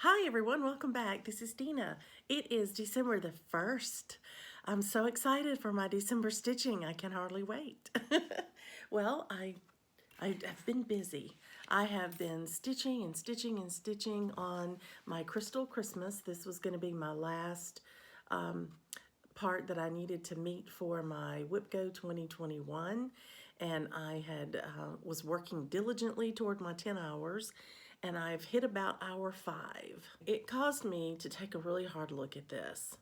Hi everyone, welcome back. This is Dina. It is December the 1st. I'm so excited for my December stitching. I can hardly wait. Well, I have been busy. I have been stitching and stitching and stitching on my Crystal Christmas. This was going to be my last part that I needed to meet for my WIPGO 2021, and I had was working diligently toward my 10 hours, and I've hit about hour 5. It caused me to take a really hard look at this.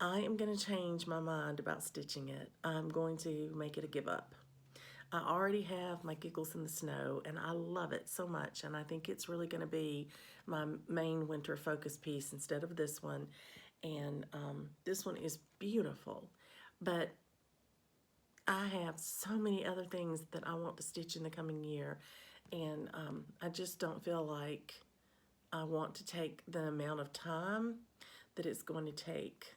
I am going to change my mind about stitching it. I'm going to make it a give up. I already have my Giggles in the Snow, and I love it so much, and I think it's really going to be my main winter focus piece instead of this one. And this one is beautiful, but I have so many other things that I want to stitch in the coming year, and I just don't feel like I want to take the amount of time that it's going to take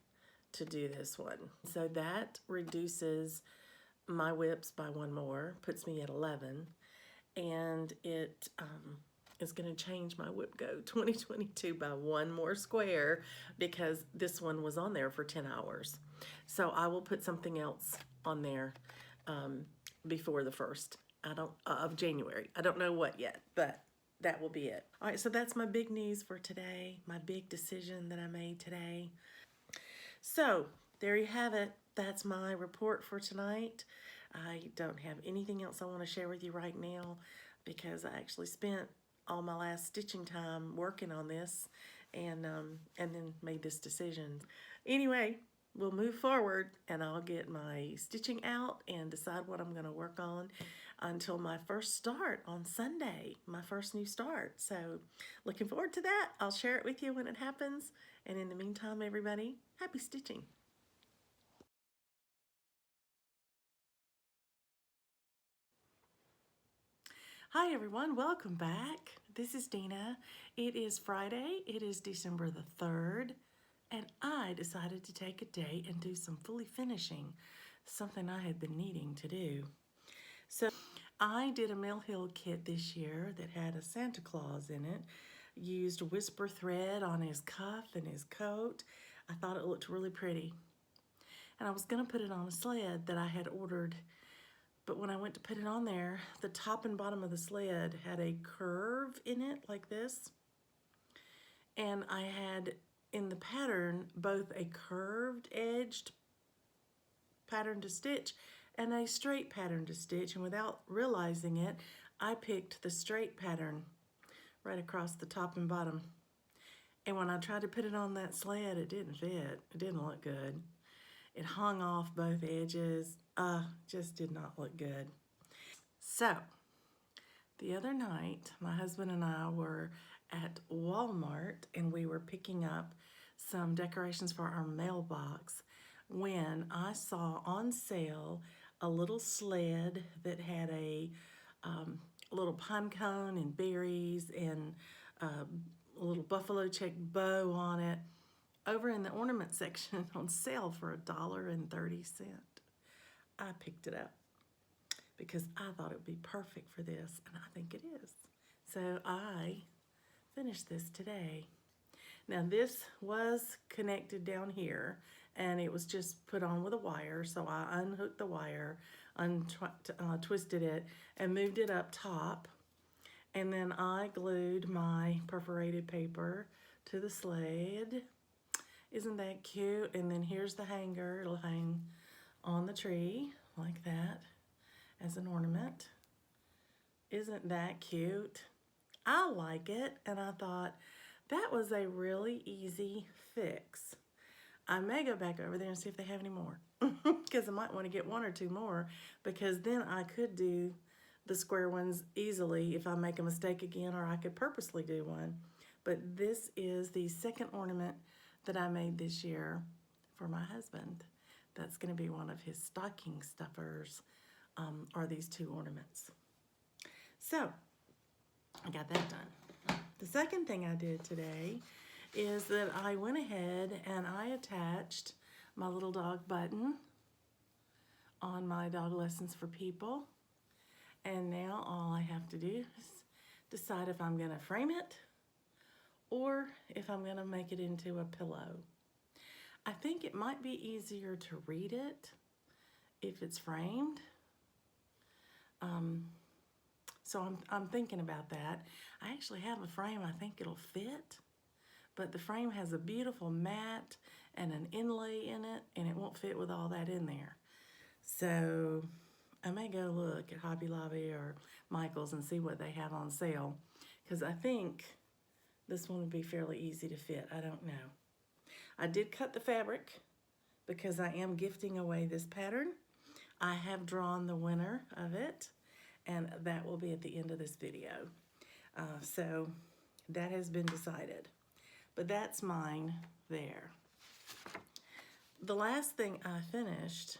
to do this one. So that reduces my whips by one more, puts me at 11, and it is going to change my WIPGO 2022 by one more square because this one was on there for 10 hours. So I will put something else on there before the 1st of January. I don't know what yet, but that will be it. All right, so that's my big news for today, my big decision that I made today. So there you have it. That's my report for tonight. I don't have anything else I want to share with you right now because I actually spent all my last stitching time working on this and then made this decision. Anyway, we'll move forward and I'll get my stitching out and decide what I'm going to work on until my first start on Sunday, my first new start. So looking forward to that. I'll share it with you when it happens. And in the meantime, everybody, happy stitching. Hi everyone, welcome back. This is Dina. It is Friday, it is December the 3rd, and I decided to take a day and do some fully finishing, something I had been needing to do. So I did a Mill Hill kit this year that had a Santa Claus in it, used whisper thread on his cuff and his coat. I thought it looked really pretty. And I was gonna put it on a sled that I had ordered, but when I went to put it on there, the top and bottom of the sled had a curve in it like this. And I had in the pattern both a curved edged pattern to stitch and a straight pattern to stitch. And without realizing it, I picked the straight pattern right across the top and bottom. And when I tried to put it on that sled, it didn't fit. It didn't look good. It hung off both edges. Just did not look good. So, the other night, my husband and I were at Walmart and we were picking up some decorations for our mailbox when I saw on sale a little sled that had a little pine cone and berries and a little buffalo check bow on it over in the ornament section on sale for $1.30. I picked it up because I thought it would be perfect for this, and I think it is. So I finished this today. Now this was connected down here, and it was just put on with a wire, so I unhooked the wire, twisted it, and moved it up top, and then I glued my perforated paper to the sled. Isn't that cute? And then here's the hanger. It'll hang on the tree like that as an ornament. Isn't that cute? I like it, and I thought that was a really easy fix. I may go back over there and see if they have any more because I might want to get one or two more because then I could do the square ones easily if I make a mistake again, or I could purposely do one. But this is the second ornament that I made this year for my husband. That's going to be one of his stocking stuffers, are these two ornaments. So I got that done. The second thing I did today is that I went ahead and I attached my little dog button on my Dog Lessons for People. And now all I have to do is decide if I'm gonna frame it or if I'm gonna make it into a pillow. I think it might be easier to read it if it's framed. So I'm thinking about that. I actually have a frame I think it'll fit, but the frame has a beautiful mat and an inlay in it, and it won't fit with all that in there. So I may go look at Hobby Lobby or Michael's and see what they have on sale, because I think this one would be fairly easy to fit. I don't know. I did cut the fabric because I am gifting away this pattern. I have drawn the winner of it, and that will be at the end of this video. So that has been decided. But that's mine there. The last thing I finished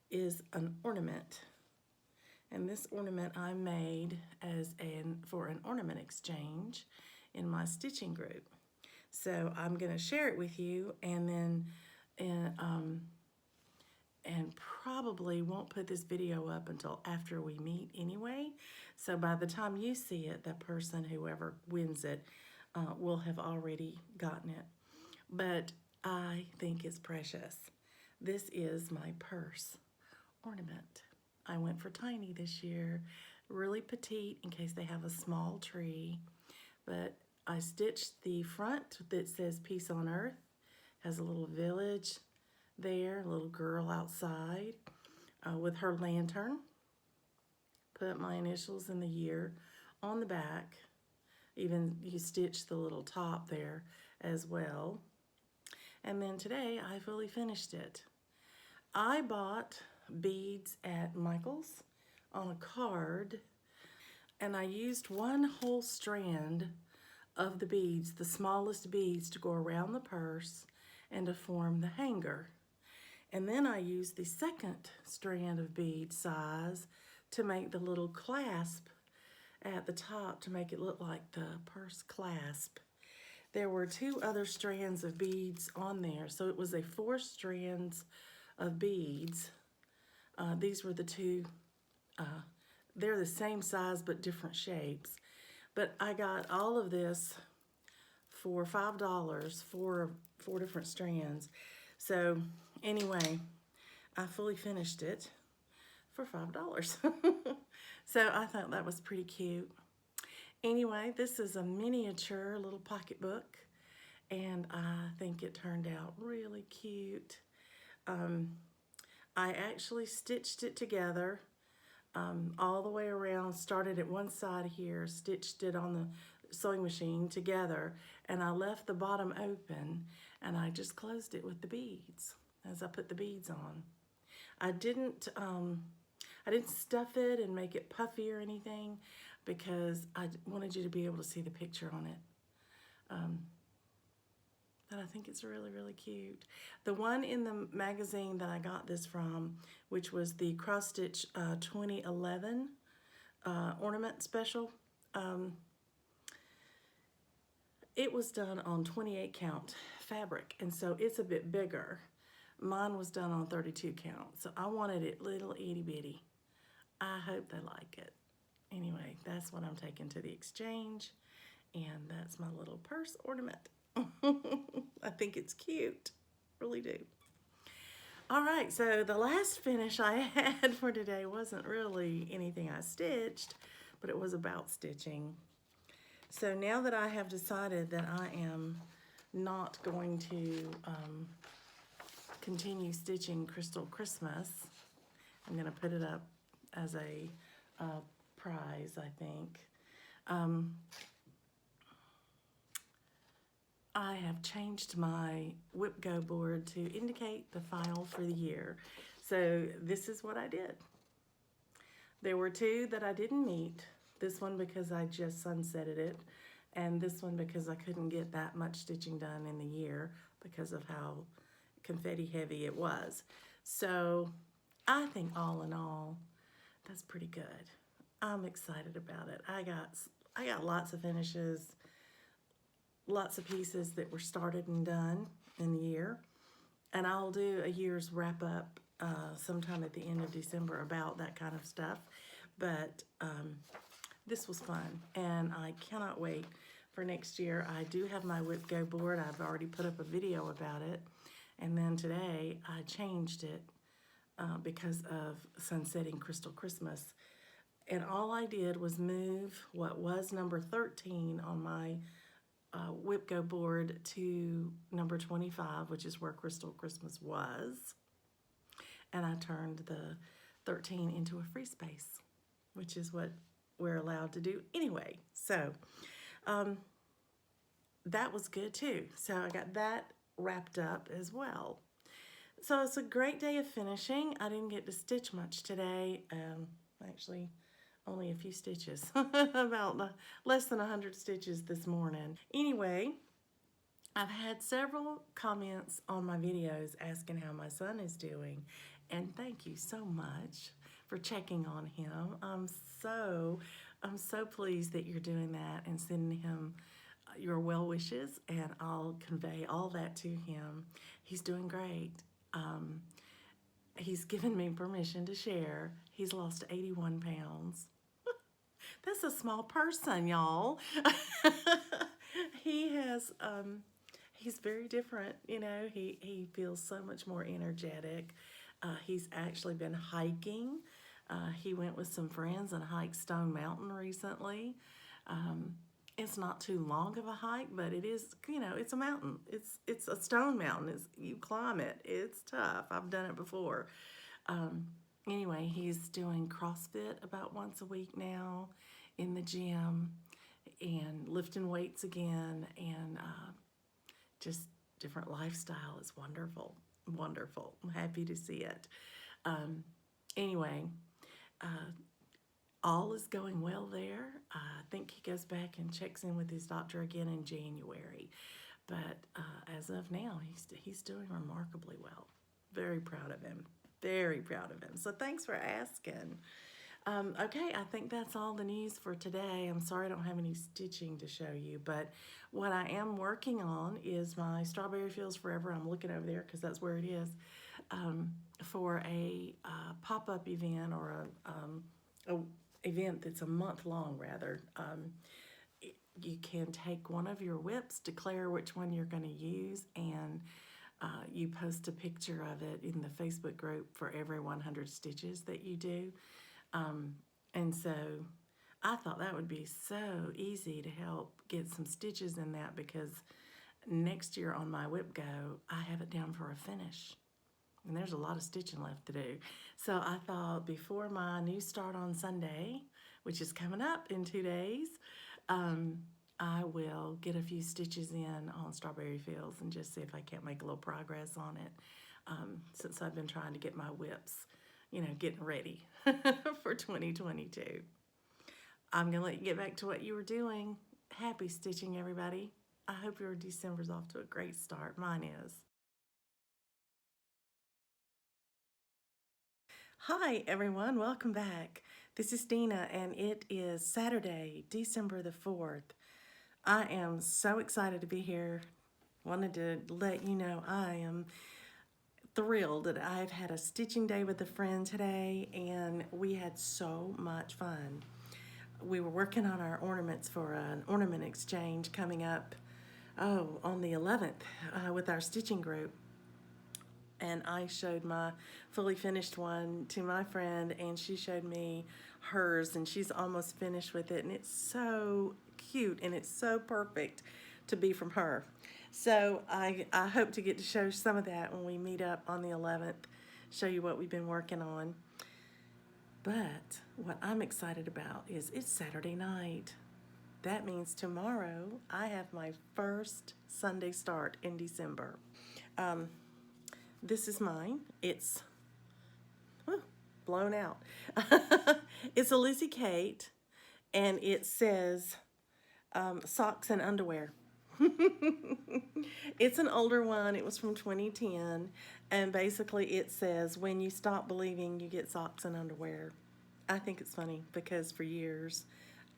is an ornament. And this ornament I made for an ornament exchange in my stitching group. So I'm going to share it with you, and then and probably won't put this video up until after we meet anyway. So by the time you see it, that person, whoever wins it, will have already gotten it. But I think it's precious. This is my purse ornament. I went for tiny this year, really petite in case they have a small tree. But I stitched the front that says Peace on Earth, has a little village there, a little girl outside with her lantern. Put my initials in the year on the back. Even you stitch the little top there as well. And then today I fully finished it. I bought beads at Michael's on a card, and I used one whole strand of the beads, the smallest beads, to go around the purse and to form the hanger. And then I used the second strand of bead size to make the little clasp at the top to make it look like the purse clasp. There were 2 other strands of beads on there, so it was a 4 strands of beads. These were the 2, they're the same size but different shapes. But I got all of this for $5 for 4 different strands. So anyway, I fully finished it for $5. So I thought that was pretty cute. Anyway, this is a miniature little pocketbook, and I think it turned out really cute. I actually stitched it together all the way around, started at one side here, stitched it on the sewing machine together, and I left the bottom open, and I just closed it with the beads as I put the beads on. I didn't stuff it and make it puffy or anything because I wanted you to be able to see the picture on it. But I think it's really, really cute. The one in the magazine that I got this from, which was the Cross Stitch 2011 Ornament Special, it was done on 28 count fabric, and so it's a bit bigger. Mine was done on 32 count, so I wanted it little itty bitty. I hope they like it. Anyway, that's what I'm taking to the exchange, and that's my little purse ornament. I think it's cute, really do. All right, so the last finish I had for today wasn't really anything I stitched, but it was about stitching. So now that I have decided that I am not going to continue stitching Crystal Christmas, I'm going to put it up as a prize, I think. I have changed my Whip Go board to indicate the final for the year. So this is what I did. There were 2 that I didn't meet. This one because I just sunsetted it, and this one because I couldn't get that much stitching done in the year because of how confetti heavy it was. So I think all in all, that's pretty good. I'm excited about it. I got lots of finishes, lots of pieces that were started and done in the year, and I'll do a year's wrap up sometime at the end of December about that kind of stuff. But this was fun, and I cannot wait for next year. I do have my whip go board. I've already put up a video about it, and then today I changed it because of Sunsetting Crystal Christmas. And all I did was move what was number 13 on my whip go board to number 25, which is where Crystal Christmas was. And I turned the 13 into a free space, which is what we're allowed to do anyway. So that was good too. So I got that wrapped up as well. So it's a great day of finishing. I didn't get to stitch much today. Actually, only a few stitches, about less than 100 stitches this morning. Anyway, I've had several comments on my videos asking how my son is doing, and thank you so much for checking on him. I'm so pleased that you're doing that and sending him your well wishes, and I'll convey all that to him. He's doing great. He's given me permission to share. He's lost 81 pounds. That's a small person, y'all. He has, he's very different, you know. He feels so much more energetic. He's actually been hiking. He went with some friends and hiked Stone Mountain recently. It's not too long of a hike, but it is, you know, it's a mountain. It's a stone mountain. You climb it. It's tough. I've done it before. Anyway, he's doing CrossFit about once a week now in the gym and lifting weights again, and just different lifestyle is wonderful. Wonderful. I'm happy to see it. Anyway, all is going well there. I think he goes back and checks in with his doctor again in January. But as of now, he's doing remarkably well. Very proud of him. Very proud of him. So thanks for asking. Okay, I think that's all the news for today. I'm sorry I don't have any stitching to show you, but what I am working on is my Strawberry Fields Forever. I'm looking over there because that's where it is, for a pop-up event, or a event that's a month long, rather. You can take one of your whips, declare which one you're going to use, and you post a picture of it in the Facebook group for every 100 stitches that you do. And so I thought that would be so easy to help get some stitches in that, because next year on my whip go, I have it down for a finish. And there's a lot of stitching left to do. So I thought before my new start on Sunday, which is coming up in 2 days, I will get a few stitches in on Strawberry Fields and just see if I can't make a little progress on it, since I've been trying to get my whips, you know, getting ready for 2022. I'm going to let you get back to what you were doing. Happy stitching, everybody. I hope your December's off to a great start. Mine is. Hi, everyone. Welcome back. This is Dina, and it is Saturday, December the 4th. I am so excited to be here. Wanted to let you know I am thrilled that I've had a stitching day with a friend today, and we had so much fun. We were working on our ornaments for an ornament exchange coming up, on the 11th with our stitching group. And I showed my fully finished one to my friend, and she showed me hers, and she's almost finished with it, and it's so cute, and it's so perfect to be from her. So I hope to get to show some of that when we meet up on the 11th, show you what we've been working on. But what I'm excited about is it's Saturday night. That means tomorrow I have my first Sunday start in December. This is mine. It's blown out. It's a Lizzie Kate, and it says socks and underwear. It's an older one. It was from 2010, and basically it says, when you stop believing, you get socks and underwear. I think it's funny because for years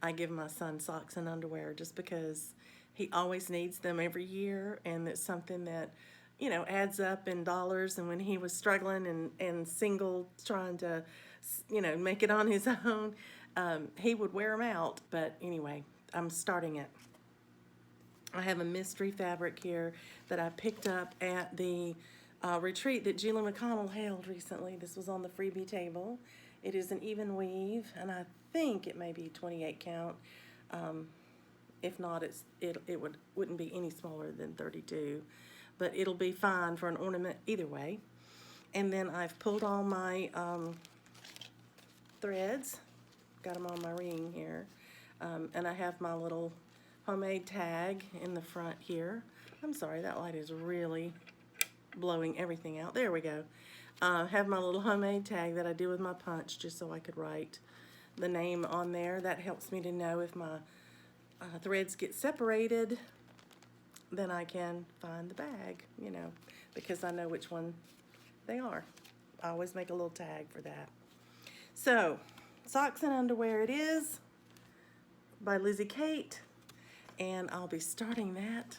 I give my son socks and underwear just because he always needs them every year, and it's something that, you know, adds up in dollars. And when he was struggling and single, trying to you know, make it on his own, he would wear them out. But anyway, I'm starting it. I have a mystery fabric here that I picked up at the retreat that Julie McConnell held recently. This was on the freebie table. It is an even weave, and I think it may be 28 count. If not, it wouldn't be any smaller than 32, but it'll be fine for an ornament either way. And then I've pulled all my threads, got them on my ring here, and I have my little homemade tag in the front here. I'm sorry, that light is really blowing everything out. There we go. Have my little homemade tag that I do with my punch just so I could write the name on there. That helps me to know if my threads get separated, then I can find the bag, you know, because I know which one they are. I always make a little tag for that. So, Socks and Underwear it is by Lizzie Kate, and I'll be starting that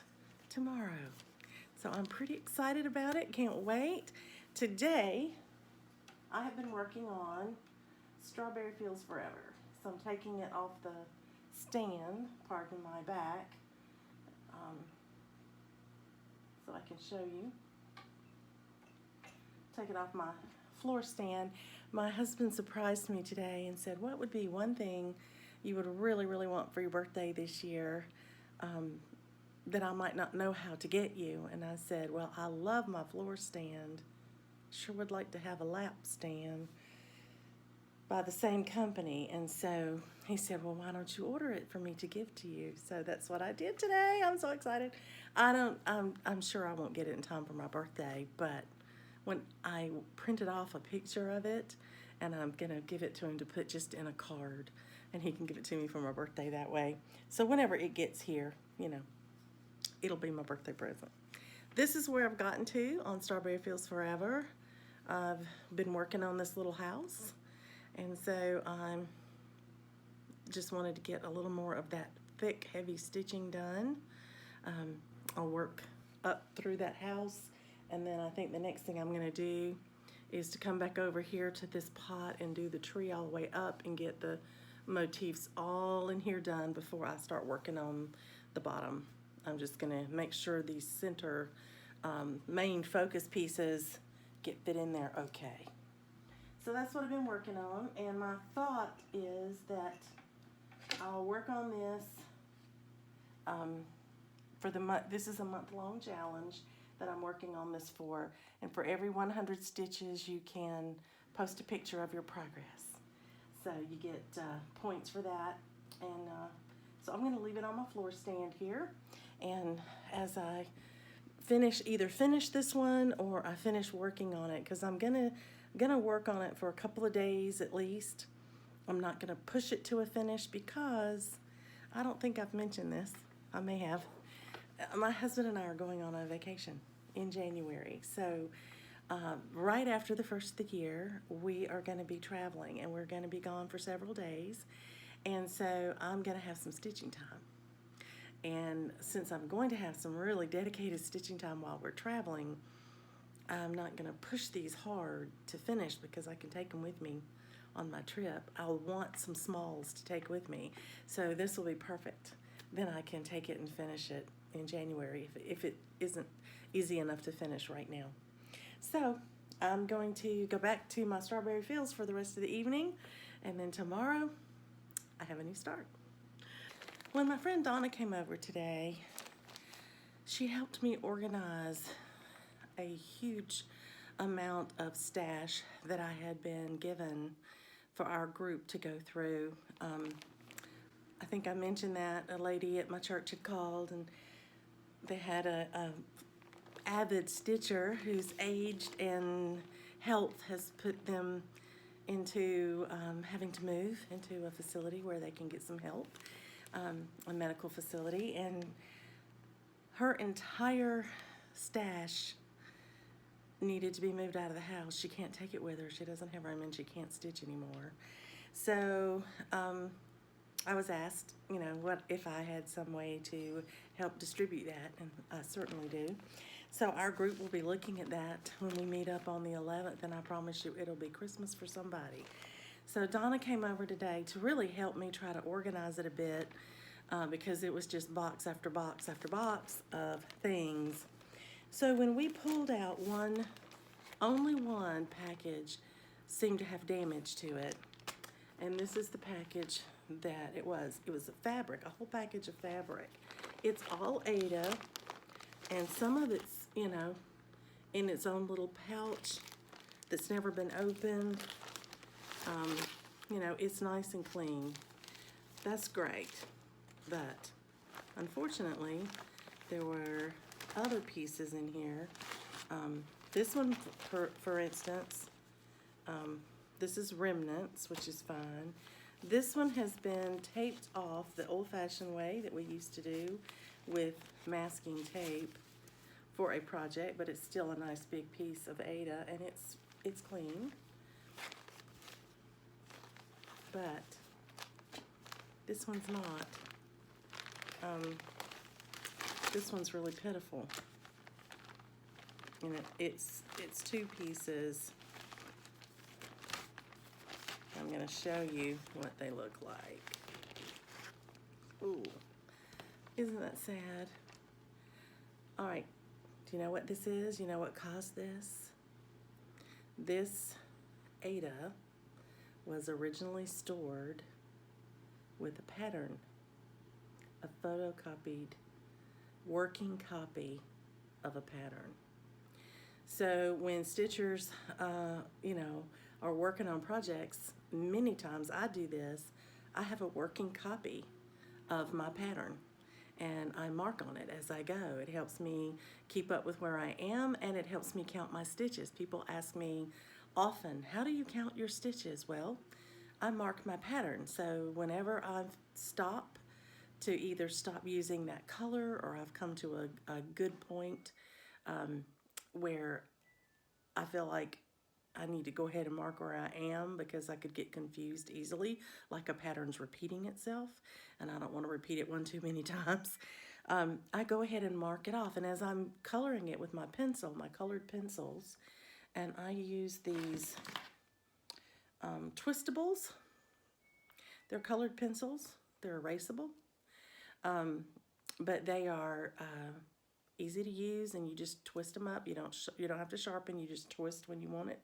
tomorrow. So I'm pretty excited about it, can't wait. Today, I have been working on Strawberry Fields Forever. So I'm taking it off the stand, pardon my back, so I can show you. Take it off my floor stand. My husband surprised me today and said, what would be one thing you would really, really want for your birthday this year that I might not know how to get you? And I said, well, I love my floor stand. Sure would like to have a lap stand by the same company. And so he said, well, why don't you order it for me to give to you? So that's what I did today. I'm so excited. I'm sure I won't get it in time for my birthday, but when I printed off a picture of it, and I'm gonna give it to him to put just in a card, and he can give it to me for my birthday that way. So whenever it gets here, you know, it'll be my birthday present. This is where I've gotten to on Strawberry Fields Forever. I've been working on this little house, and so I'm just wanted to get a little more of that thick, heavy stitching done. I'll work up through that house, and then I think the next thing I'm going to do is to come back over here to this pot and do the tree all the way up and get the motifs all in here done before I start working on the bottom. I'm just going to make sure these center main focus pieces get fit in there okay. So that's what I've been working on, and my thought is that I'll work on this for the month. This is a month-long challenge that I'm working on this for, and for every 100 stitches you can post a picture of your progress. So you get points for that, and so I'm going to leave it on my floor stand here, and as I either finish this one or I finish working on it, because I'm gonna work on it for a couple of days at least. I'm not gonna push it to a finish because I don't think I've mentioned this. I may have. My husband and I are going on a vacation in January, so right after the first of the year we are going to be traveling, and we're going to be gone for several days, and so I'm going to have some stitching time. And since I'm going to have some really dedicated stitching time while we're traveling, I'm not going to push these hard to finish because I can take them with me on my trip. I'll want some smalls to take with me, so this will be perfect. Then I can take it and finish it in January if it isn't easy enough to finish right now. So I'm going to go back to my Strawberry Fields for the rest of the evening, and then tomorrow I have a new start. When my friend Donna came over today, she helped me organize a huge amount of stash that I had been given for our group to go through. I think I mentioned that a lady at my church had called, and they had a avid stitcher whose age and health has put them into having to move into a facility where they can get some help. A medical facility, and her entire stash needed to be moved out of the house. She can't take it with her. She doesn't have room, and she can't stitch anymore. So I was asked, you know, what if I had some way to help distribute that, and I certainly do. So our group will be looking at that when we meet up on the 11th, and I promise you it'll be Christmas for somebody. So Donna came over today to really help me try to organize it a bit because it was just box after box after box of things. So when we pulled out only one package seemed to have damage to it. And this is the package that it was. It was a fabric, a whole package of fabric. It's all Ada, and some of it's, in its own little pouch that's never been opened. It's nice and clean. That's great. But unfortunately, there were other pieces in here. This one, for instance, this is remnants, which is fine. This one has been taped off the old-fashioned way that we used to do with masking tape for a project, but it's still a nice big piece of Ada, and it's clean. But this one's not. This one's really pitiful. And it's two pieces. I'm going to show you what they look like. Ooh, isn't that sad? All right, do you know what this is? You know what caused this? This Ada was originally stored with a pattern, a photocopied working copy of a pattern. So when stitchers, are working on projects, many times I do this, I have a working copy of my pattern and I mark on it as I go. It helps me keep up with where I am, and it helps me count my stitches. People ask me often, how do you count your stitches? Well, I mark my pattern. So whenever I stop to either stop using that color, or I've come to a good point where I feel like I need to go ahead and mark where I am because I could get confused easily, like a pattern's repeating itself, and I don't want to repeat it one too many times. I go ahead and mark it off, and as I'm coloring it with my pencil, my colored pencils, and I use these twistables. They're colored pencils. They're erasable, but they are easy to use, and you just twist them up. You don't have to sharpen. You just twist when you want it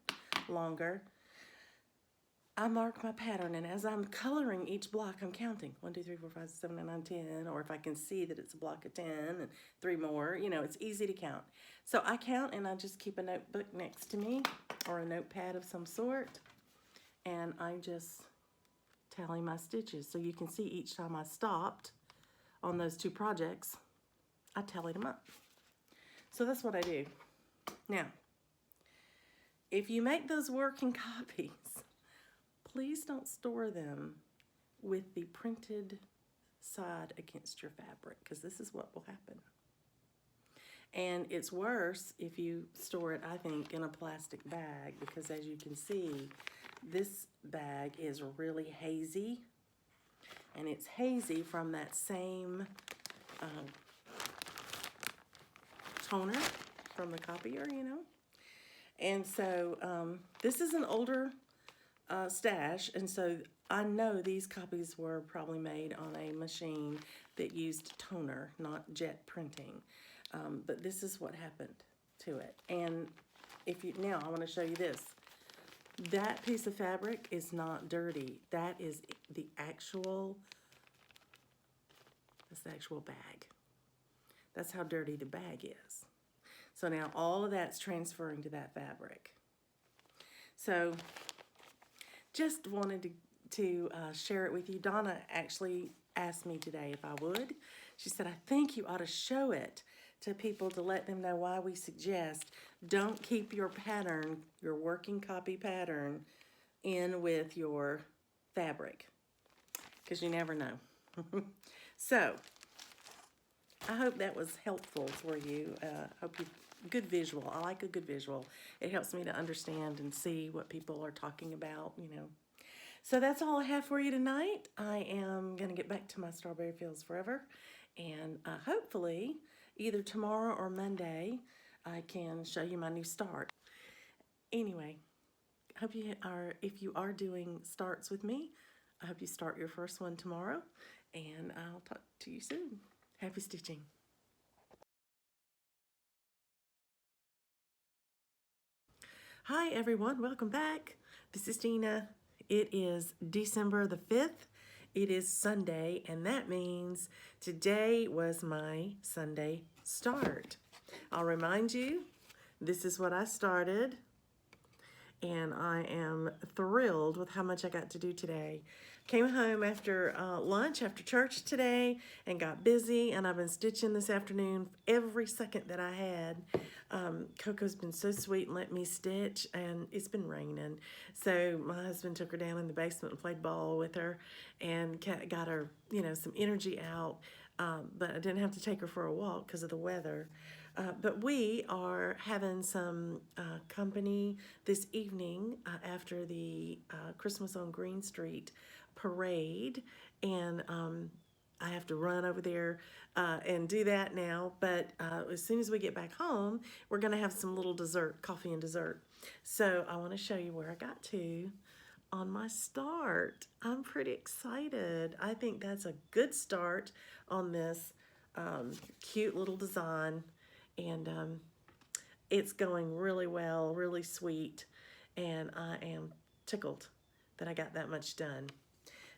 longer. I mark my pattern, and as I'm coloring each block, I'm counting 1, 2, 3, 4, 5, 6, 7, 8, 9, 10, or if I can see that it's a block of 10 and 3 more, it's easy to count. So I count, and I just keep a notebook next to me or a notepad of some sort, and I just tally my stitches. So you can see each time I stopped on those 2 projects, I tallied them up. So that's what I do. Now, if you make those working copies, please don't store them with the printed side against your fabric, because this is what will happen. And it's worse if you store it, I think, in a plastic bag, because as you can see, this bag is really hazy, and it's hazy from that same toner from the copier, And so this is an older stash, and so I know these copies were probably made on a machine that used toner, not jet printing. But this is what happened to it. And now I want to show you this. That piece of fabric is not dirty. That's the actual bag. That's how dirty the bag is. So now all of that's transferring to that fabric. So just wanted to share it with you. Donna actually asked me today if I would. She said, I think you ought to show it to people to let them know why we suggest don't keep your pattern, your working copy pattern, in with your fabric, because you never know. So I hope that was helpful for you. Good visual. I like a good visual. It helps me to understand and see what people are talking about, So that's all I have for you tonight. I am going to get back to my Strawberry Fields Forever, and hopefully either tomorrow or Monday I can show you my new start. Anyway, Hope you are, if you are doing starts with me, I hope you start your first one tomorrow, and I'll talk to you soon. Happy stitching. Hi everyone, welcome back. This is Gina. It is December the 5th. It is Sunday, and that means today was my Sunday start. I'll remind you, this is what I started, and I am thrilled with how much I got to do today. Came home after lunch, after church today, and got busy, and I've been stitching this afternoon every second that I had. Coco's been so sweet and let me stitch, and it's been raining. So my husband took her down in the basement and played ball with her and got her, some energy out. But I didn't have to take her for a walk because of the weather. But we are having some company this evening after the Christmas on Green Street parade, and I have to run over there and do that now. But as soon as we get back home, we're going to have some little dessert, coffee and dessert. So I want to show you where I got to on my start. I'm pretty excited. I think that's a good start on this cute little design, and it's going really well, really sweet, and I am tickled that I got that much done.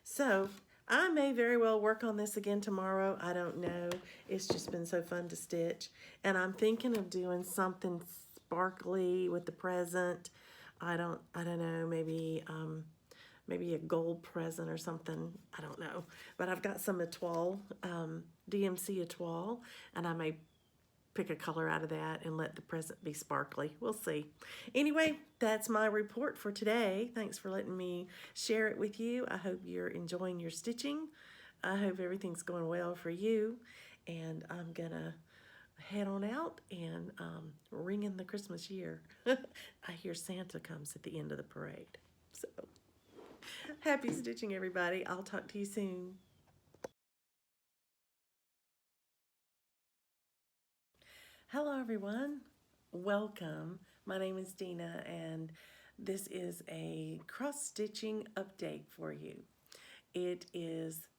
So I may very well work on this again tomorrow. I don't know. It's just been so fun to stitch, and I'm thinking of doing something sparkly with the present. I don't know, maybe a gold present or something. I don't know. But I've got some étoile, DMC étoile, and I may pick a color out of that and let the present be sparkly. We'll see. Anyway, that's my report for today. Thanks for letting me share it with you. I hope you're enjoying your stitching. I hope everything's going well for you. And I'm gonna head on out and ring in the Christmas year. I hear Santa comes at the end of the parade. So happy stitching, everybody. I'll talk to you soon. Hello, everyone. Welcome. My name is Dina, and this is a cross-stitching update for you. It is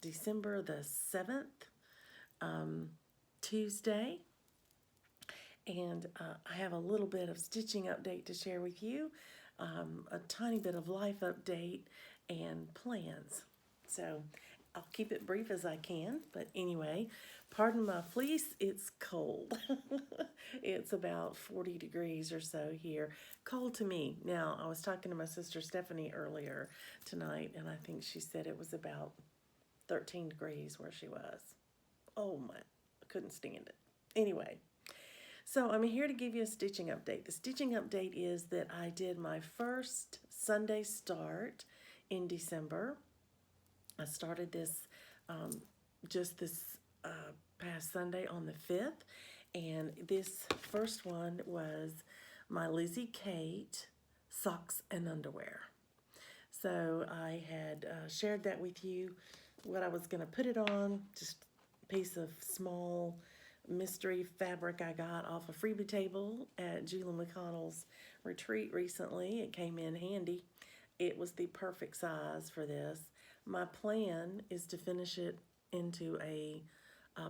December the 7th, Tuesday, and I have a little bit of stitching update to share with you, a tiny bit of life update and plans. So I'll keep it brief as I can, but anyway, pardon my fleece, it's cold. It's about 40 degrees or so here. Cold to me. Now, I was talking to my sister Stephanie earlier tonight, and I think she said it was about 13 degrees where she was. Oh my, I couldn't stand it. Anyway, so I'm here to give you a stitching update. The stitching update is that I did my first Sunday start in December. I started this just this past Sunday on the 5th, and this first one was my Lizzie Kate socks and underwear. So I had shared that with you, what I was going to put it on, just a piece of small mystery fabric I got off a freebie table at Julie McConnell's retreat recently. It came in handy. It was the perfect size for this. My plan is to finish it into a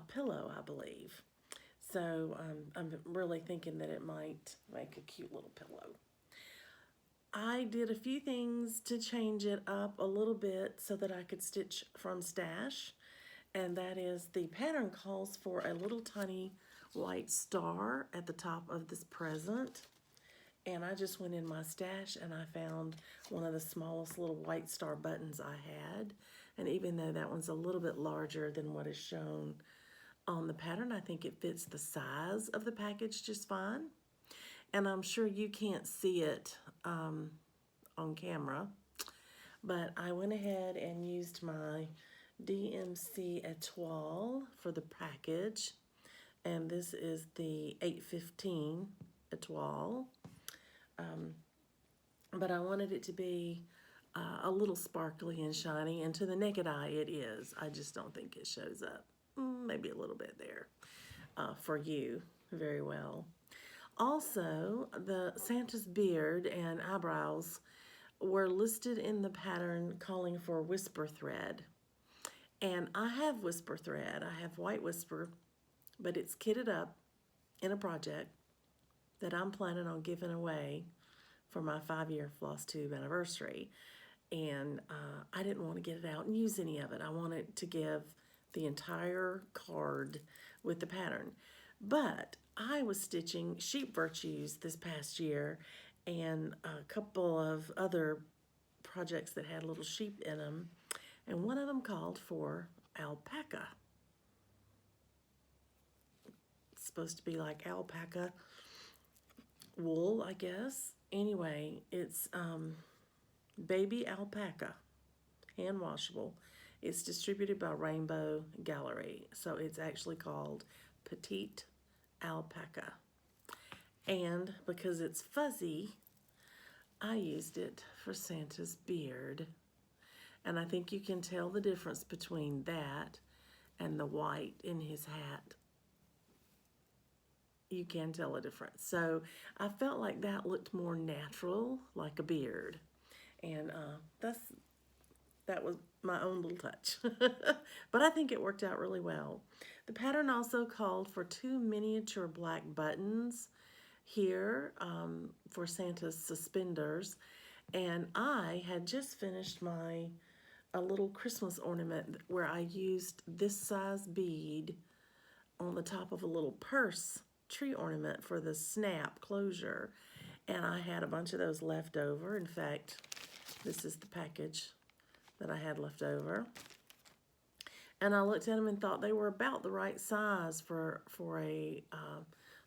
pillow, I believe. So I'm really thinking that it might make a cute little pillow. I did a few things to change it up a little bit so that I could stitch from stash, and that is the pattern calls for a little tiny white star at the top of this present. And I just went in my stash and I found one of the smallest little white star buttons I had. And even though that one's a little bit larger than what is shown on the pattern, I think it fits the size of the package just fine. And I'm sure you can't see it on camera, but I went ahead and used my DMC étoile for the package. And this is the 815 étoile. But I wanted it to be a little sparkly and shiny, and to the naked eye it is. I just don't think it shows up. Maybe a little bit there for you very well. Also, the Santa's beard and eyebrows were listed in the pattern calling for whisper thread. And I have whisper thread. I have white whisper, but it's kitted up in a project that I'm planning on giving away for my 5-year floss tube anniversary. And I didn't want to get it out and use any of it. I wanted to give the entire card with the pattern. But I was stitching Sheep Virtues this past year and a couple of other projects that had little sheep in them. And one of them called for alpaca. It's supposed to be like alpaca wool, I guess. Anyway, it's baby alpaca, hand washable. It's distributed by Rainbow Gallery, so it's actually called Petite Alpaca. And because it's fuzzy, I used it for Santa's beard. And I think you can tell the difference between that and the white in his hat. You can tell a difference. So I felt like that looked more natural, like a beard. And that was my own little touch. But I think it worked out really well. The pattern also called for 2 miniature black buttons here for Santa's suspenders. And I had just finished a little Christmas ornament where I used this size bead on the top of a little purse tree ornament for the snap closure. And I had a bunch of those left over. In fact, this is the package that I had left over. And I looked at them and thought they were about the right size for a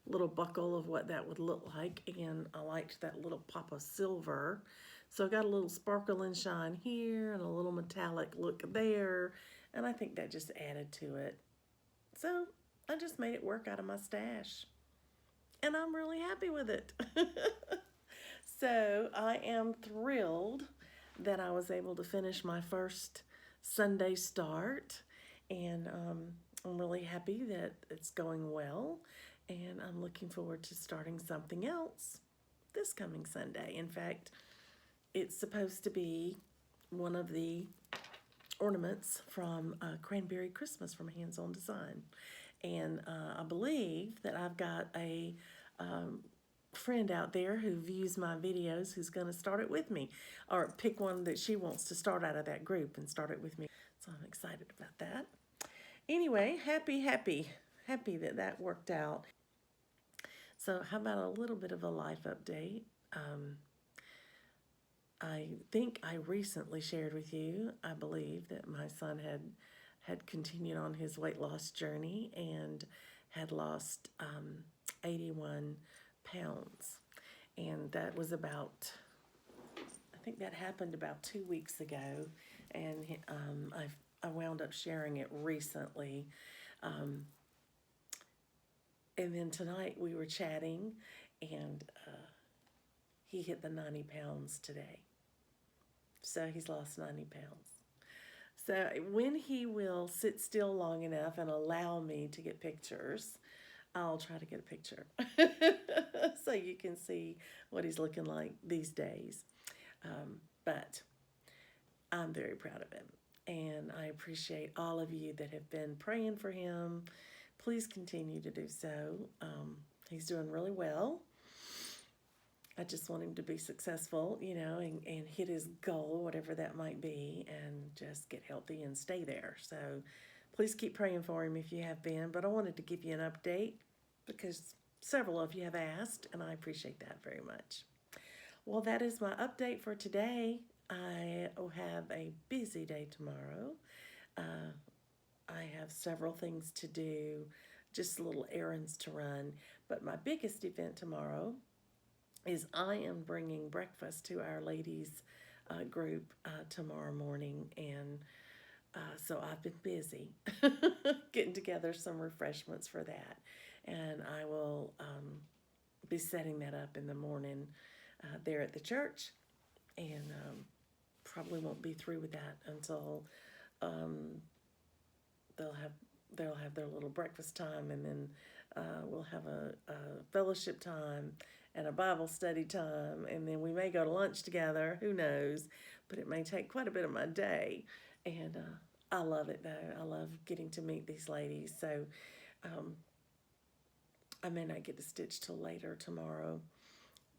little buckle of what that would look like. And I liked that little pop of silver. So I got a little sparkle and shine here and a little metallic look there. And I think that just added to it. So I just made it work out of my stash. And I'm really happy with it. So I am thrilled that I was able to finish my first Sunday start. And I'm really happy that it's going well. And I'm looking forward to starting something else this coming Sunday. In fact, it's supposed to be one of the ornaments from Cranberry Christmas from Hands On Design. And I believe that I've got a friend out there who views my videos who's going to start it with me, or pick one that she wants to start out of that group and start it with me. So I'm excited about that. Anyway, happy that that worked out. So how about a little bit of a life update? I think I recently shared with you, I believe, that my son had continued on his weight loss journey and had lost 81 pounds. And that was about, I think that happened about 2 weeks ago. And I wound up sharing it recently. And then tonight we were chatting, and he hit the 90 pounds today. So he's lost 90 pounds. So when he will sit still long enough and allow me to get pictures, I'll try to get a picture so you can see what he's looking like these days. But I'm very proud of him, and I appreciate all of you that have been praying for him. Please continue to do so. He's doing really well. I just want him to be successful, you know, and hit his goal, whatever that might be, and just get healthy and stay there. So please keep praying for him if you have been. But I wanted to give you an update because several of you have asked, and I appreciate that very much. Well, that is my update for today. I have a busy day tomorrow. I have several things to do, just little errands to run. But my biggest event tomorrow is I am bringing breakfast to our ladies group tomorrow morning. And so I've been busy getting together some refreshments for that. And I will be setting that up in the morning there at the church. And probably won't be through with that until they'll have their little breakfast time, and then we'll have a fellowship time and a Bible study time, and then we may go to lunch together. Who knows? But it may take quite a bit of my day, and I love it though. I love getting to meet these ladies. So um, I may not get to stitch till later tomorrow,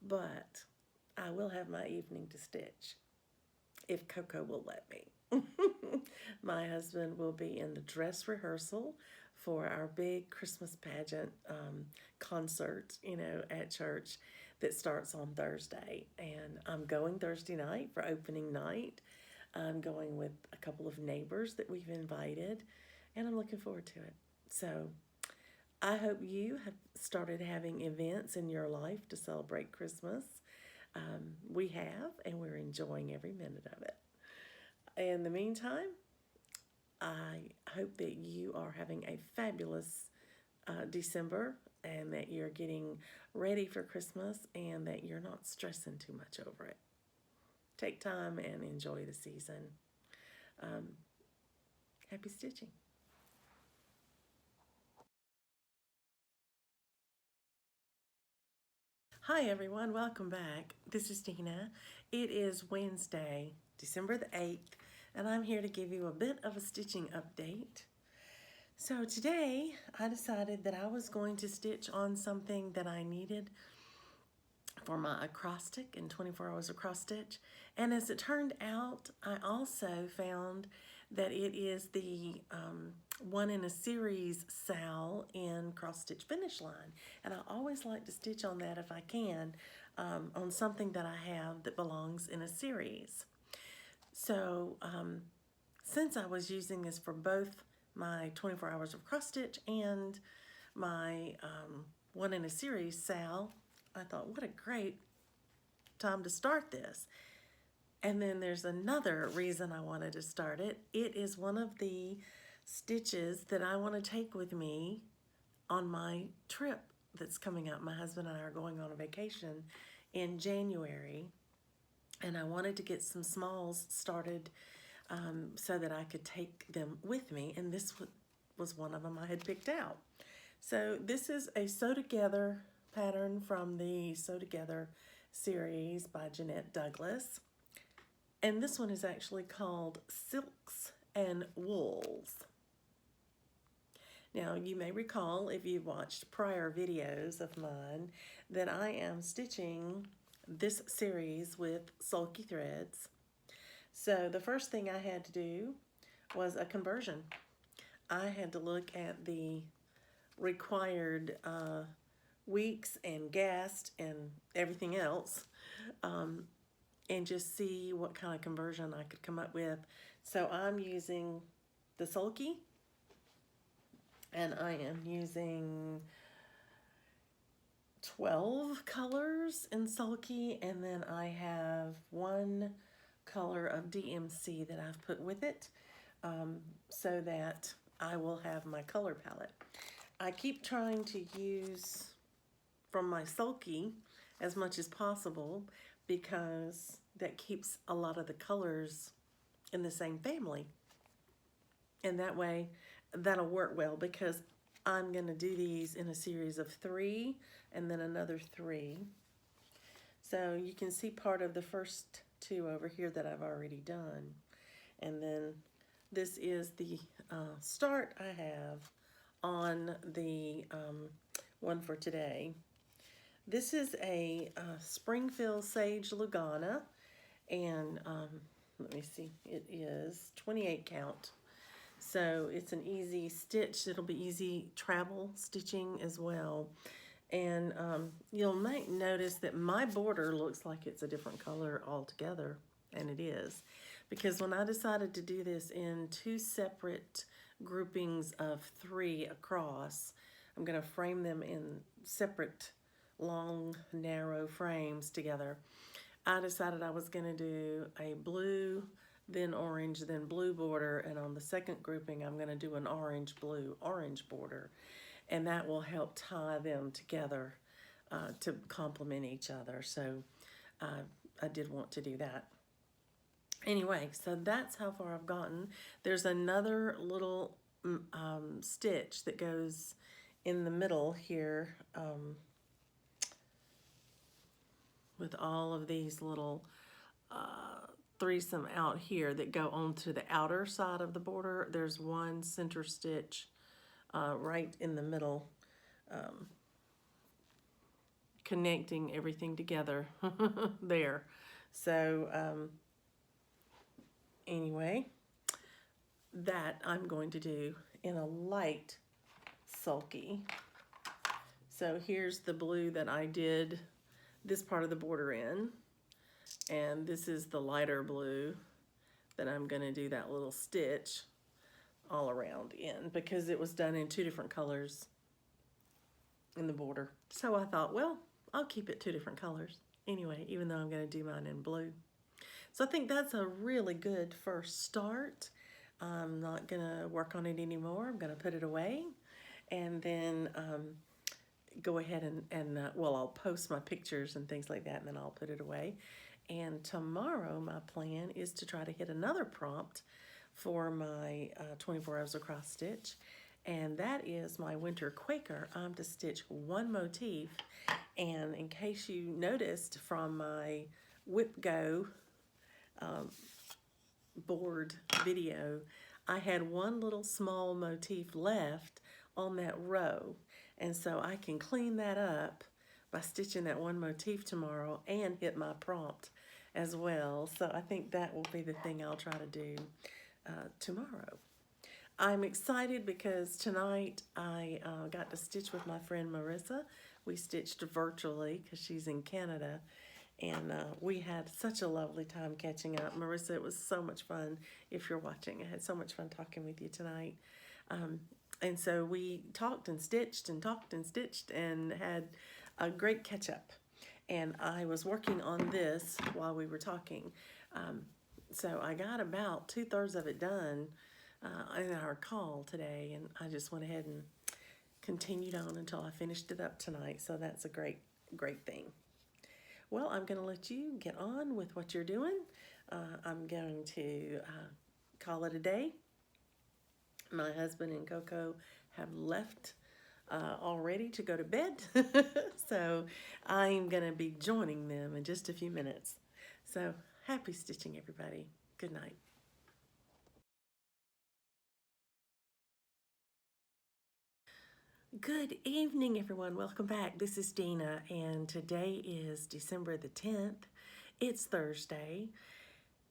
but I will have my evening to stitch if Coco will let me. My husband will be in the dress rehearsal for our big Christmas pageant concert, at church that starts on Thursday. And I'm going Thursday night for opening night. I'm going with a couple of neighbors that we've invited, and I'm looking forward to it. So I hope you have started having events in your life to celebrate Christmas. We have, and we're enjoying every minute of it. In the meantime, I hope that you are having a fabulous December, and that you're getting ready for Christmas, and that you're not stressing too much over it. Take time and enjoy the season. Happy stitching. Hi everyone, welcome back. This is Dina. It is Wednesday, December the 8th, and I'm here to give you a bit of a stitching update. So today I decided that I was going to stitch on something that I needed for my acrostic and 24 hours across stitch. And as it turned out, I also found that it is the one in a series SAL in cross stitch finish line. And I always like to stitch on that if I can, on something that I have that belongs in a series. So since I was using this for both my 24 hours of cross stitch and my one in a series SAL, I thought, what a great time to start this. And then there's another reason I wanted to start it. It is one of the stitches that I want to take with me on my trip that's coming up. My husband and I are going on a vacation in January, and I wanted to get some smalls started so that I could take them with me, and this was one of them I had picked out. So this is a Sew Together pattern from the Sew Together series by Jeanette Douglas. And this one is actually called Silks and Wools. Now, you may recall, if you've watched prior videos of mine, that I am stitching this series with sulky threads. So the first thing I had to do was a conversion. I had to look at the required weeks and GAST and everything else, and just see what kind of conversion I could come up with. So I'm using the sulky, and I am using 12 colors in sulky, and then I have one color of DMC that I've put with it, so that I will have my color palette. I keep trying to use from my sulky as much as possible, because that keeps a lot of the colors in the same family. And that way, that'll work well, because I'm gonna do these in a series of 3 and then another 3. So you can see part of the first 2 over here that I've already done. And then this is the start I have on the one for today. This is a Springfield Sage Lugana, and let me see, it is 28 count. So it's an easy stitch. It'll be easy travel stitching as well. And you'll might notice that my border looks like it's a different color altogether, and it is. Because when I decided to do this in 2 separate groupings of 3 across, I'm gonna frame them in separate long, narrow frames together. I decided I was gonna do a blue, then orange, then blue border, and on the second grouping, I'm gonna do an orange, blue, orange border, and that will help tie them together to complement each other. So I did want to do that. Anyway, so that's how far I've gotten. There's another little stitch that goes in the middle here with all of these little threesome out here that go onto the outer side of the border. There's one center stitch right in the middle, connecting everything together there. So anyway, that I'm going to do in a light sulky. So here's the blue that I did this part of the border in, and this is the lighter blue that I'm going to do that little stitch all around in, because it was done in 2 different colors in the border. So I thought, well, I'll keep it 2 different colors anyway, even though I'm going to do mine in blue. So I think that's a really good first start. I'm not going to work on it anymore. I'm going to put it away, and then go ahead and well, I'll post my pictures and things like that, and then I'll put it away. And tomorrow my plan is to try to hit another prompt for my 24 hours of cross stitch, and that is my winter Quaker. I'm to stitch 1 motif, and in case you noticed from my whip go board video, I had 1 little small motif left on that row, and so I can clean that up by stitching that 1 motif tomorrow and hit my prompt as well. So I think that will be the thing I'll try to do tomorrow. I'm excited because tonight I got to stitch with my friend Marissa. We stitched virtually because she's in Canada, and we had such a lovely time catching up. Marissa, it was so much fun. If you're watching, I had so much fun talking with you tonight. And so we talked and stitched and talked and stitched and had a great catch up. And I was working on this while we were talking. So I got about 2/3 of it done in our call today, and I just went ahead and continued on until I finished it up tonight. So that's a great, great thing. Well, I'm going to let you get on with what you're doing. I'm going to call it a day. My husband and Coco have left already to go to bed, so I'm going to be joining them in just a few minutes. So happy stitching, everybody. Good night. Good evening, everyone. Welcome back. This is Dina, and today is December the 10th. It's Thursday,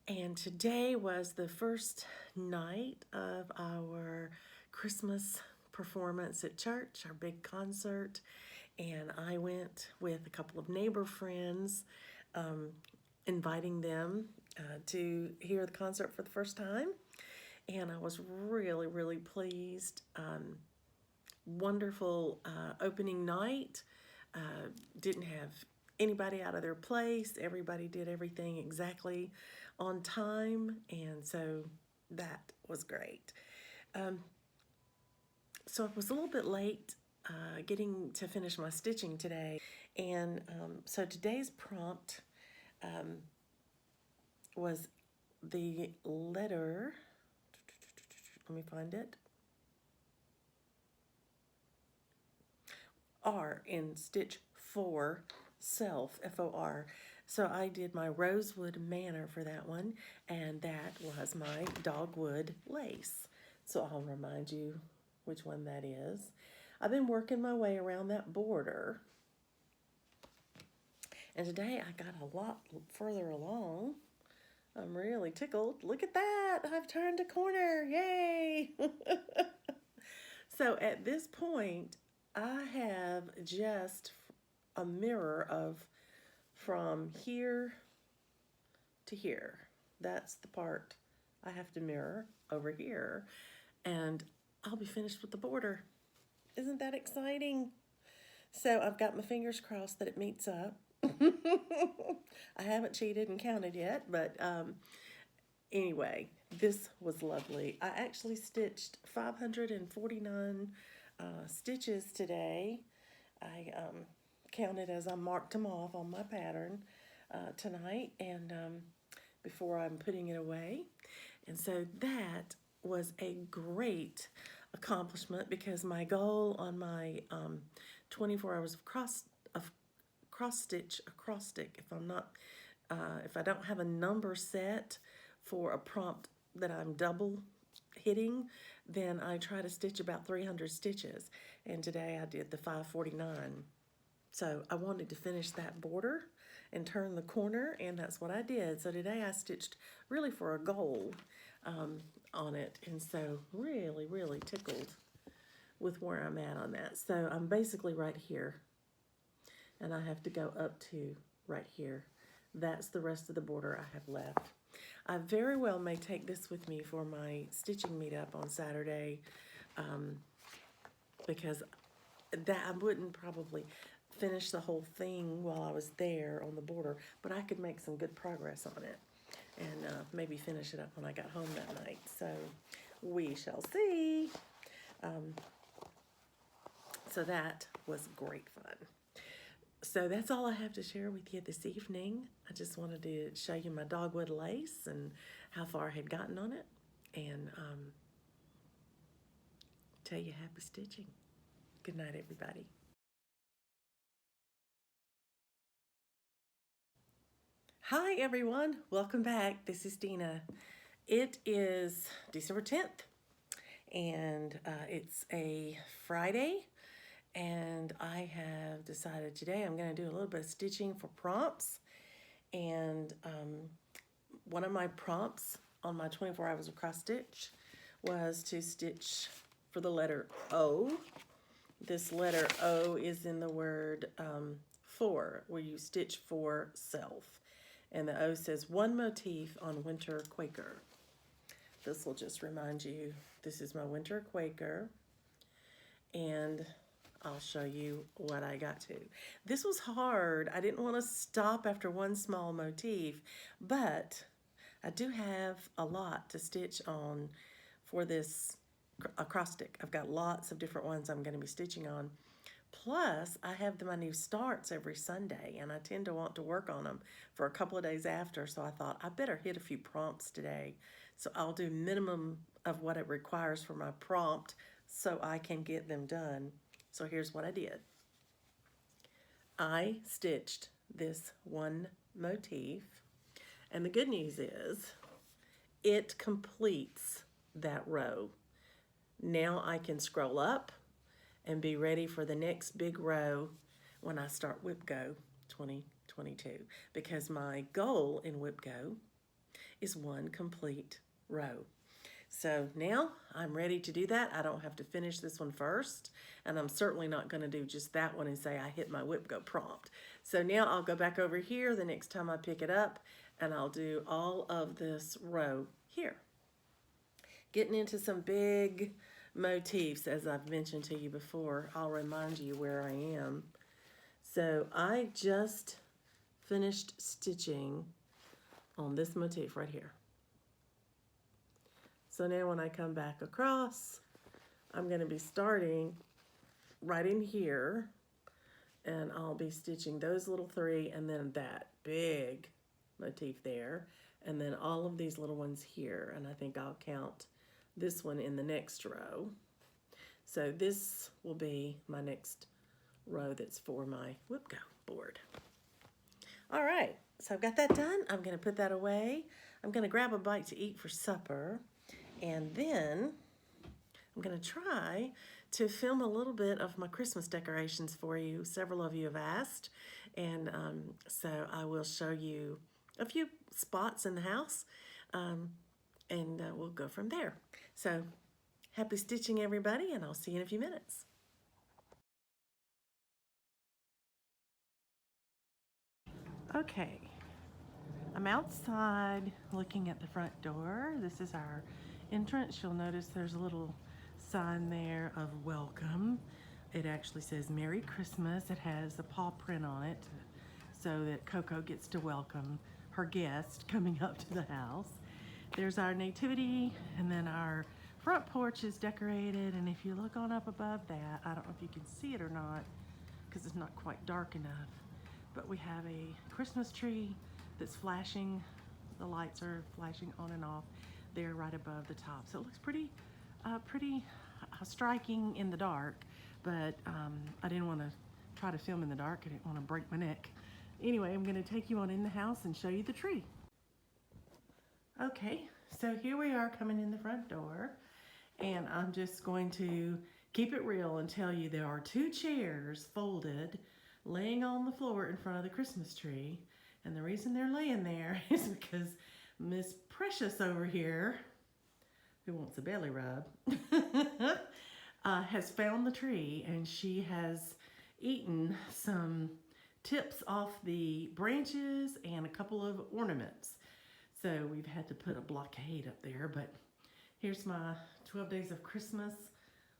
and today was the first night of our Christmas performance at church, our big concert, and I went with a couple of neighbor friends, inviting them to hear the concert for the first time, and I was really, really pleased. Wonderful opening night. Didn't have anybody out of their place. Everybody did everything exactly on time, and so that was great. So I was a little bit late getting to finish my stitching today, and so today's prompt was the letter, let me find it, R in stitch 4, self, F-O-R. So I did my Rosewood Manor for that one, and that was my Dogwood lace. So I'll remind you which one that is. I've been working my way around that border, and today I got a lot further along. I'm really tickled. Look at that! I've turned a corner! Yay! So at this point, I have just a mirror of from here to here. That's the part I have to mirror over here, and I'll be finished with the border. Isn't that exciting? So I've got my fingers crossed that it meets up. I haven't cheated and counted yet, but anyway, this was lovely. I actually stitched 549 stitches today. I counted as I marked them off on my pattern tonight, and before I'm putting it away. And so that was a great accomplishment because my goal on my 24 hours of cross stitch acrostic, if I don't have a number set for a prompt that I'm double hitting, then I try to stitch about 300 stitches. And today I did the 549. So I wanted to finish that border and turn the corner, and that's what I did. So today I stitched really for a goal on it, and so really, really tickled with where I'm at on that. So I'm basically right here, and I have to go up to right here. That's the rest of the border I have left. I very well may take this with me for my stitching meetup on Saturday, because that I wouldn't probably finish the whole thing while I was there on the border, but I could make some good progress on it and maybe finish it up when I got home that night. So we shall see. So that was great fun. So that's all I have to share with you this evening. I just wanted to show you my Dogwood lace and how far I had gotten on it, and tell you happy stitching. Good night, everybody. Hi, everyone. Welcome back. This is Dina. It is December 10th, and it's a Friday, and I have decided today I'm going to do a little bit of stitching for prompts. And one of my prompts on my 24 hours of cross stitch was to stitch for the letter O. This letter O is in the word for, where you stitch for self. And the O says one motif on winter Quaker. This will just remind you, this is my winter Quaker. And I'll show you what I got to. This was hard. I didn't want to stop after one small motif, but I do have a lot to stitch on for this acrostic. I've got lots of different ones I'm going to be stitching on. Plus, I have my new starts every Sunday, and I tend to want to work on them for a couple of days after, so I thought I better hit a few prompts today. So I'll do minimum of what it requires for my prompt so I can get them done. So here's what I did. I stitched this one motif, and the good news is it completes that row. Now I can scroll up and be ready for the next big row when I start Whip Go 2022, because my goal in Whip Go is one complete row. So now I'm ready to do that. I don't have to finish this one first, and I'm certainly not going to do just that one and say I hit my Whip Go prompt. So now I'll go back over here the next time I pick it up, and I'll do all of this row here. Getting into some big motifs, as I've mentioned to you before. I'll remind you where I am. So I just finished stitching on this motif right here. So now when I come back across, I'm going to be starting right in here, and I'll be stitching those little three and then that big motif there, and then all of these little ones here, and I think I'll count this one in the next row. So this will be my next row that's for my Whip Go board. All right, so I've got that done. I'm going to put that away. I'm going to grab a bite to eat for supper, and then I'm going to try to film a little bit of my Christmas decorations for you. Several of you have asked, and so I will show you a few spots in the house, and we'll go from there. So happy stitching, everybody, and I'll see you in a few minutes. Okay, I'm outside looking at the front door. This is our entrance. You'll notice there's a little sign there of welcome. It actually says Merry Christmas. It has a paw print on it so that Coco gets to welcome her guest coming up to the house. There's our nativity, and then our front porch is decorated, and if you look on up above that, I don't know if you can see it or not because it's not quite dark enough, but we have a Christmas tree that's flashing. The lights are flashing on and off there right above the top. So it looks pretty striking in the dark, but I didn't want to try to film in the dark. I didn't want to break my neck. Anyway, I'm going to take you on in the house and show you the tree. Okay, so here we are coming in the front door, and I'm just going to keep it real and tell you there are 2 chairs folded laying on the floor in front of the Christmas tree. And the reason they're laying there is because Miss Precious over here, who wants a belly rub, has found the tree, and she has eaten some tips off the branches and a couple of ornaments. So we've had to put a blockade up there, but here's my 12 Days of Christmas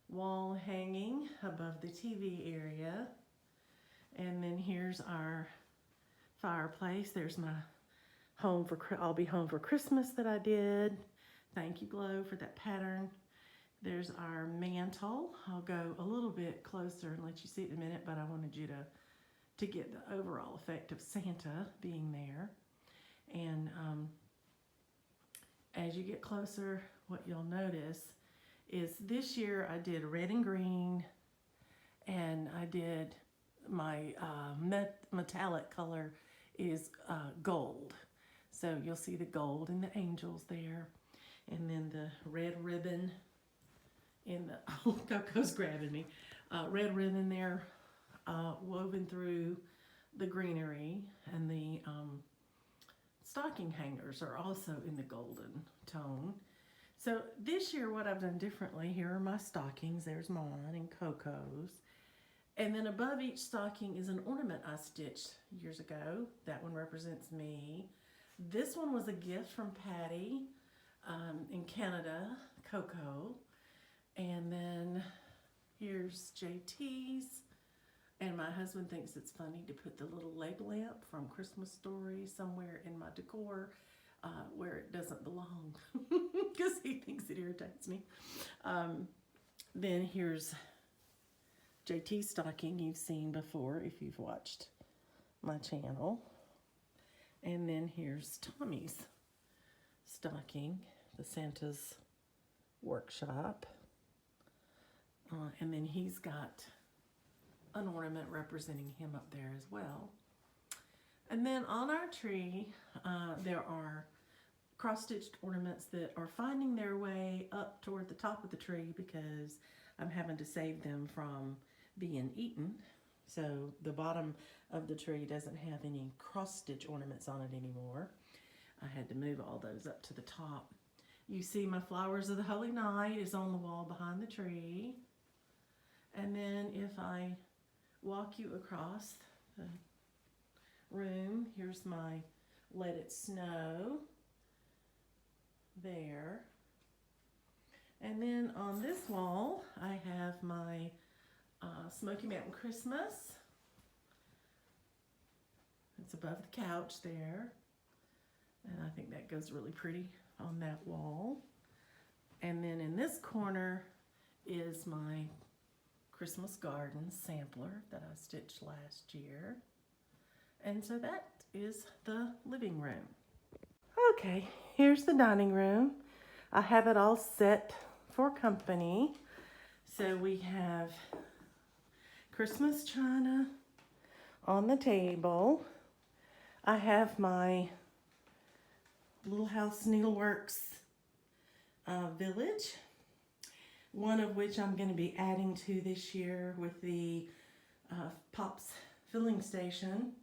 wall hanging above the TV area. And then here's our fireplace. There's my I'll be home for Christmas that I did. Thank you, Glow, for that pattern. There's our mantle. I'll go a little bit closer and let you see it in a minute, but I wanted you to get the overall effect of Santa being there. And as you get closer, what you'll notice is this year I did red and green, and I did my metallic color is gold. So you'll see the gold and the angels there, and then the red ribbon in the, oh, Coco's grabbing me, red ribbon there woven through the greenery, and the stocking hangers are also in the golden tone. So this year what I've done differently, here are my stockings. There's mine and Coco's. And then above each stocking is an ornament I stitched years ago. That one represents me. This one was a gift from Patty in Canada, Coco. And then here's JT's. And my husband thinks it's funny to put the little leg lamp from Christmas Story somewhere in my decor where it doesn't belong, because he thinks it irritates me. Then here's JT's stocking you've seen before if you've watched my channel. And then here's Tommy's stocking, the Santa's Workshop. And then he's got an ornament representing him up there as well. And then on our tree, there are cross-stitched ornaments that are finding their way up toward the top of the tree because I'm having to save them from being eaten. So the bottom of the tree doesn't have any cross-stitch ornaments on it anymore. I had to move all those up to the top. You see my Flowers of the Holy Night is on the wall behind the tree. And then if I walk you across the room, here's my Let It Snow there. And then on this wall, I have my Smoky Mountain Christmas. It's above the couch there. And I think that goes really pretty on that wall. And then in this corner is my Christmas Garden sampler that I stitched last year. And so that is the living room. Okay, here's the dining room. I have it all set for company. So we have Christmas china on the table. I have my Little House Needleworks village, one of which I'm going to be adding to this year with the Pops filling station.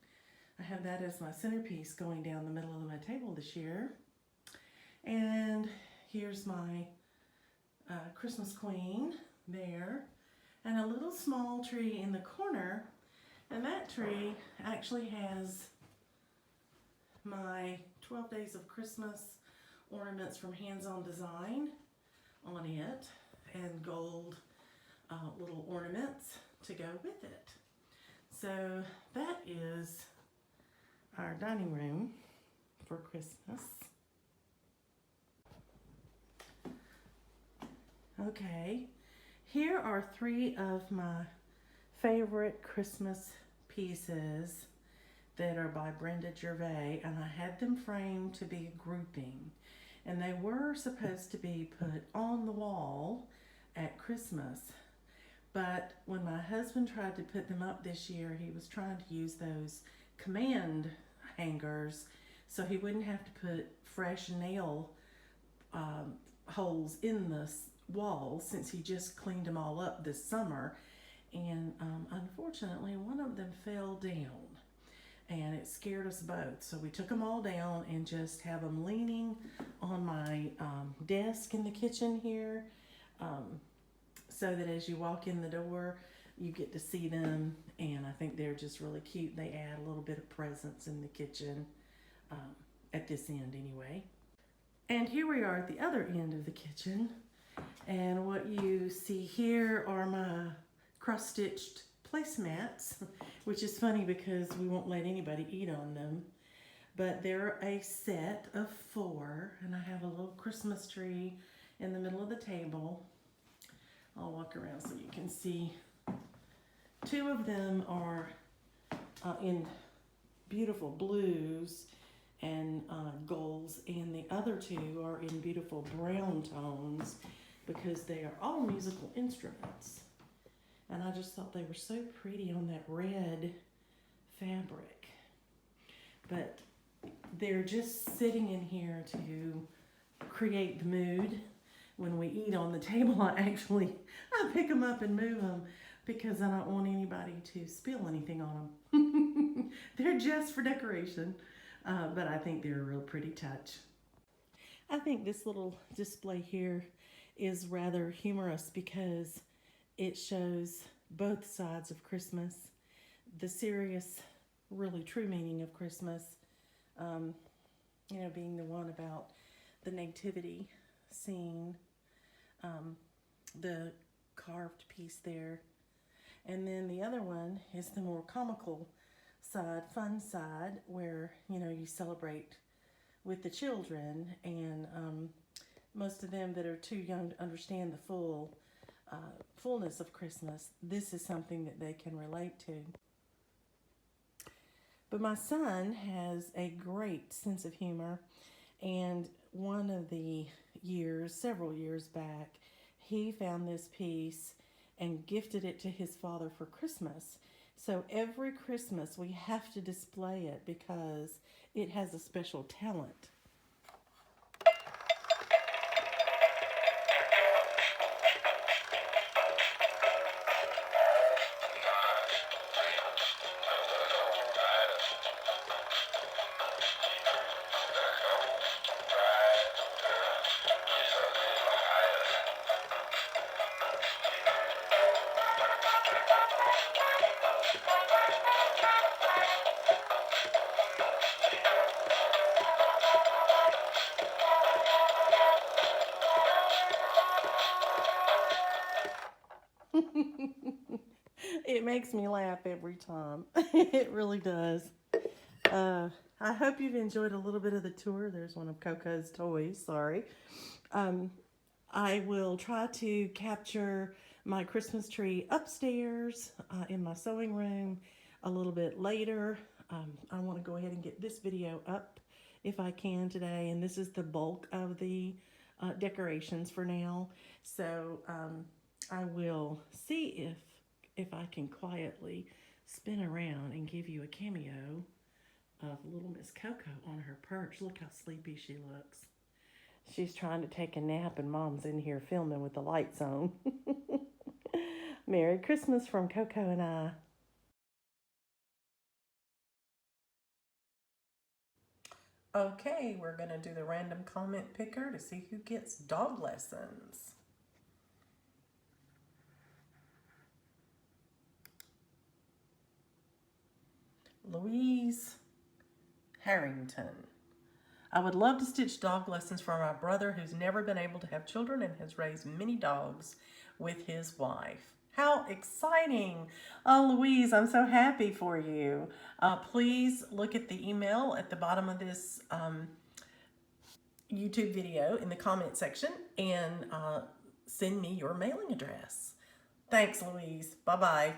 I have that as my centerpiece going down the middle of my table this year. And here's my Christmas Queen there, and a little small tree in the corner, and that tree actually has my 12 Days of Christmas ornaments from Hands On Design on it, and gold little ornaments to go with it. So that is our dining room for Christmas. Okay, here are 3 of my favorite Christmas pieces that are by Brenda Gervais, and I had them framed to be a grouping, and they were supposed to be put on the wall at Christmas. But when my husband tried to put them up this year, he was trying to use those command hangers so he wouldn't have to put fresh nail holes in the walls, since he just cleaned them all up this summer. And unfortunately, one of them fell down and it scared us both. So we took them all down and just have them leaning on my desk in the kitchen here, so that as you walk in the door, you get to see them. And I think they're just really cute. They add a little bit of presence in the kitchen, at this end anyway. And here we are at the other end of the kitchen. And what you see here are my cross-stitched placemats, which is funny because we won't let anybody eat on them. But they're a set of 4, and I have a little Christmas tree in the middle of the table. I'll walk around so you can see. 2 of them are in beautiful blues and golds, and the other 2 are in beautiful brown tones because they are all musical instruments. And I just thought they were so pretty on that red fabric. But they're just sitting in here to create the mood. When we eat on the table, I pick them up and move them because I don't want anybody to spill anything on them. They're just for decoration, but I think they're a real pretty touch. I think this little display here is rather humorous because it shows both sides of Christmas, the serious, really true meaning of Christmas, being the one about the nativity scene, the carved piece there. And then the other one is the more comical side, fun side, where, you celebrate with the children, and most of them that are too young to understand the fullness of Christmas, this is something that they can relate to. But my son has a great sense of humor, and one of the years, several years back, he found this piece and gifted it to his father for Christmas. So every Christmas we have to display it because it has a special talent. It makes me laugh every time. It really does. I hope you've enjoyed a little bit of the tour. There's one of Coco's toys, sorry. I will try to capture my Christmas tree upstairs in my sewing room a little bit later. I want to go ahead and get this video up if I can today, and this is the bulk of the decorations for now. So I will see if I can quietly spin around and give you a cameo of little Miss Coco on her perch. Look how sleepy she looks. She's trying to take a nap and Mom's in here filming with the lights on. Merry Christmas from Coco and I. Okay, we're going to do the random comment picker to see who gets dog lessons. Louise Harrington. I would love to stitch dog lessons for my brother who's never been able to have children and has raised many dogs with his wife. How exciting! Oh, Louise, I'm so happy for you. Please look at the email at the bottom of this YouTube video in the comment section and send me your mailing address. Thanks, Louise. Bye-bye.